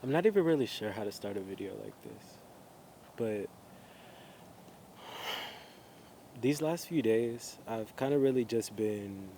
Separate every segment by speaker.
Speaker 1: I'm not even really sure how to start a video like this, but these last few days, I've kind of really just been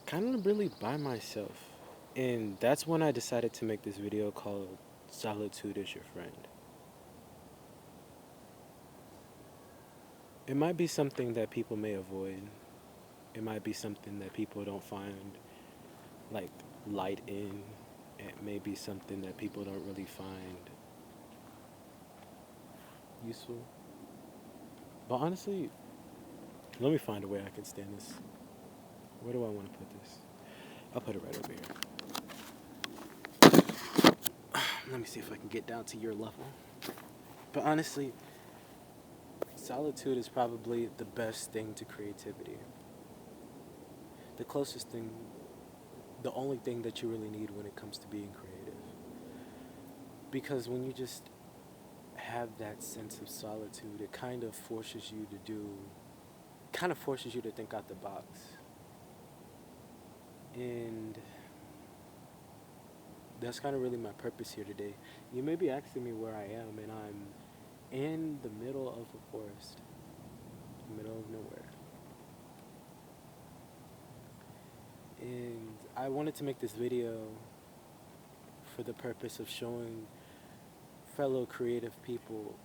Speaker 1: kind of really by myself. And that's when I decided to make this video called Solitude is Your Friend. It might be something that people may avoid. It might be something that people don't find like light in. It may be something that people don't really find useful. But honestly, let me find a way I can stand this. Where do I want to put this? I'll put it right over here. Let me see if I can get down to your level. But honestly, solitude is probably the best thing to creativity. The closest thing, the only thing that you really need when it comes to being creative. Because when you just have that sense of solitude, it kind of forces you to think out the box. And that's kind of really my purpose here today. You may be asking me where I am, and I'm in the middle of a forest, middle of nowhere. And I wanted to make this video for the purpose of showing fellow creative people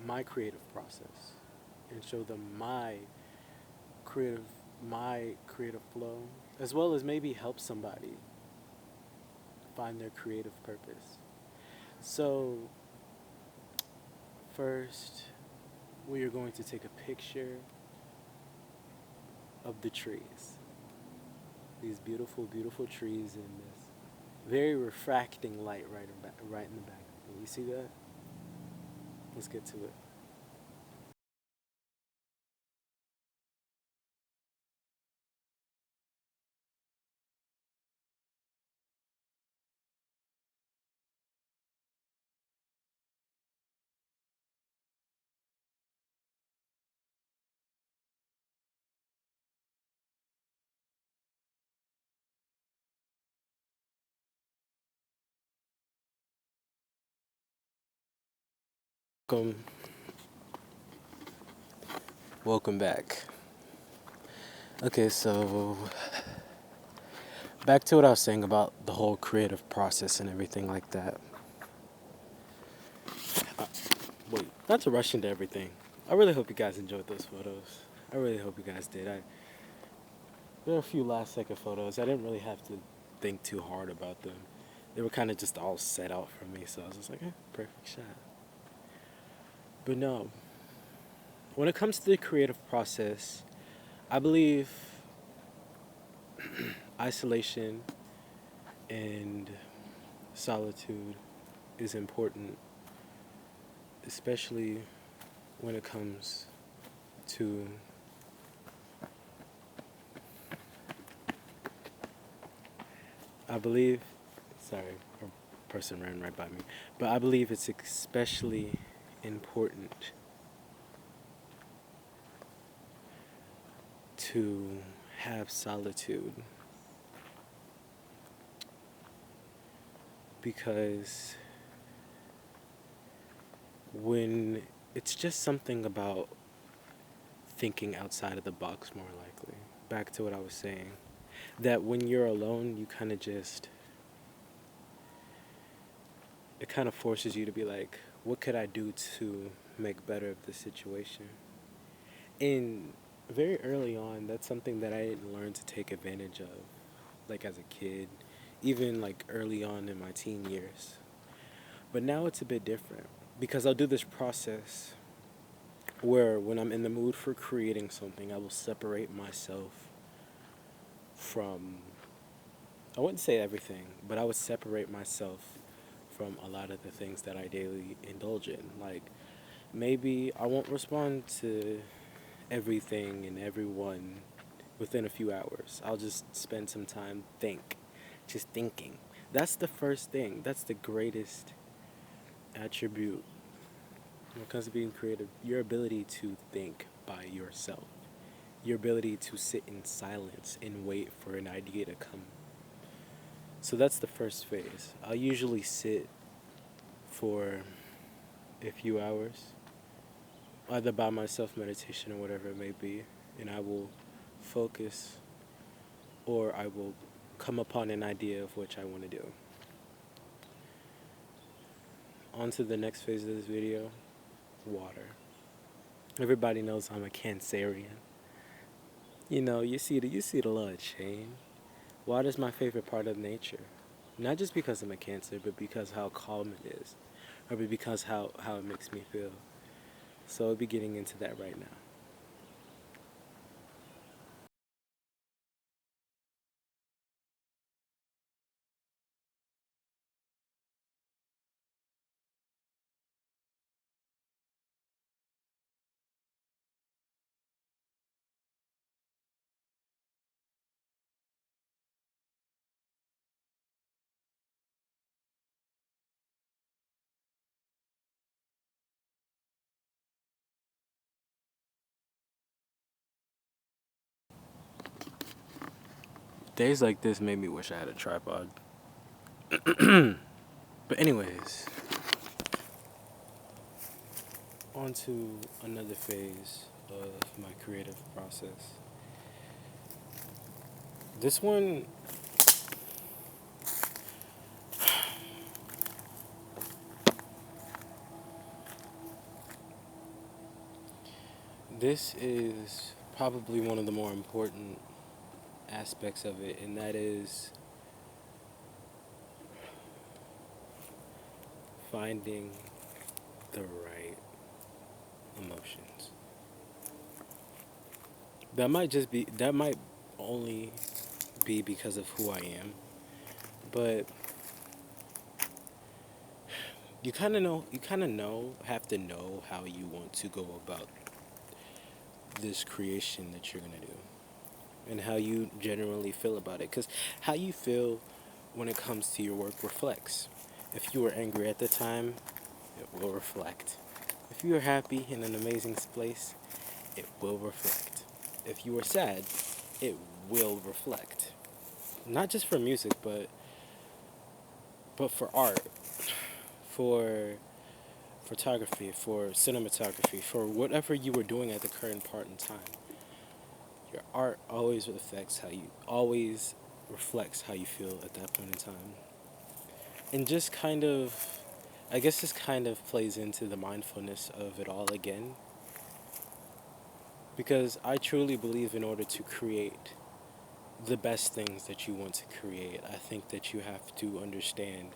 Speaker 1: my creative process and show them creative my creative flow, as well as maybe help somebody find their creative purpose. So first, we are going to take a picture of the trees. These beautiful, beautiful trees in this very refracting light right in the back. You see that? Let's get to it. Welcome, welcome back. Okay, so back to what I was saying about the whole creative process and everything like that. Wait, not to rush into everything. I really hope you guys enjoyed those photos. I really hope you guys did. There are a few last second photos. I didn't really have to think too hard about them. They were kind of just all set out for me, so I was just like, perfect shot. But no, when it comes to the creative process, I believe isolation and solitude is important, especially when it comes to I believe sorry, a person ran right by me. But I believe it's especially important to have solitude because when it's just something about thinking outside of the box more likely. Back to what I was saying. That when you're alone, you kind of just, it kind of forces you to be like, what could I do to make better of the situation? And very early on, that's something that I didn't learn to take advantage of, like as a kid, even like early on in my teen years. But now it's a bit different because I'll do this process where when I'm in the mood for creating something, I will separate myself from, I wouldn't say everything, but I would separate myself from a lot of the things that I daily indulge in. Like maybe I won't respond to everything and everyone within a few hours. I'll just spend some time just thinking. That's the first thing. That's the greatest attribute when it comes to being creative. Your ability to think by yourself. Your ability to sit in silence and wait for an idea to come. So that's the first phase. I'll usually sit for a few hours, either by myself, meditation, or whatever it may be, and I will focus or I will come upon an idea of which I want to do. On to the next phase of this video, water. Everybody knows I'm a Cancerian. You see the little chain. Water's my favorite part of nature. Not just because I'm a Cancer, but because how calm it is, or because how it makes me feel. So I'll be getting into that right now. Days like this made me wish I had a tripod. But anyways, on to another phase of my creative process. This one, this is probably one of the more important aspects of it, and that is finding the right emotions. That might only be because of who I am, but have to know how you want to go about this creation that you're gonna do, and how you generally feel about it. Because how you feel when it comes to your work reflects. If you were angry at the time, it will reflect. If you are happy in an amazing place, it will reflect. If you are sad, it will reflect. Not just for music, but for art, for photography, for cinematography, for whatever you were doing at the current part in time. Your art always reflects how you feel at that point in time. And just kind of, I guess this kind of plays into the mindfulness of it all again. Because I truly believe in order to create the best things that you want to create, I think that you have to understand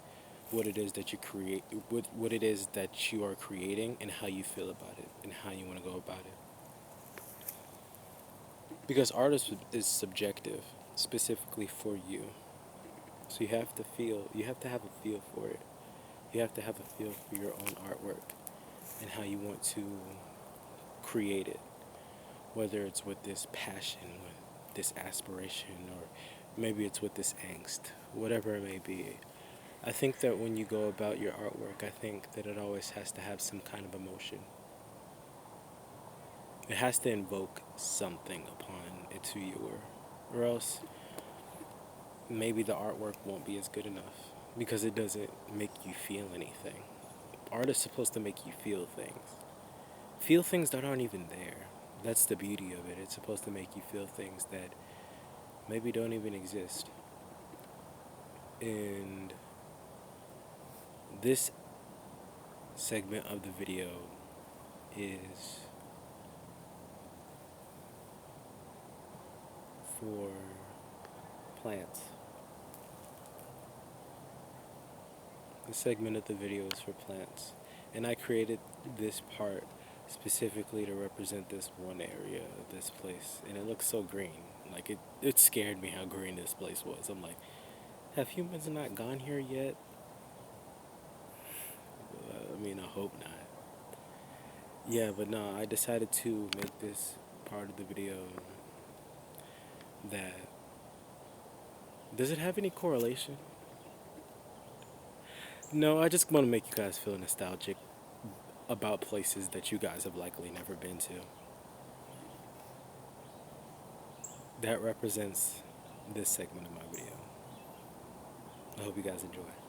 Speaker 1: what it is that you create, what it is that you are creating, and how you feel about it, and how you want to go about it. Because is subjective, specifically for you. So you have to have a feel for it. You have to have a feel for your own artwork and how you want to create it. Whether it's with this passion, with this aspiration, or maybe it's with this angst, whatever it may be. I think that when you go about your artwork, I think that it always has to have some kind of emotion. It has to invoke something upon its viewer, or else maybe the artwork won't be as good enough because it doesn't make you feel anything. Art is supposed to make you feel things that aren't even there. That's the beauty of it. It's supposed to make you feel things that maybe don't even exist. And this segment of the video is for plants. This segment of the video is for plants. And I created this part specifically to represent this one area of this place. And it looks so green. Like it scared me how green this place was. I'm like, have humans not gone here yet? I mean, I hope not. Yeah, but no, I decided to make this part of the video that. Does it have any correlation? No, I just want to make you guys feel nostalgic about places that you guys have likely never been to. That represents this segment of my video. I hope you guys enjoy.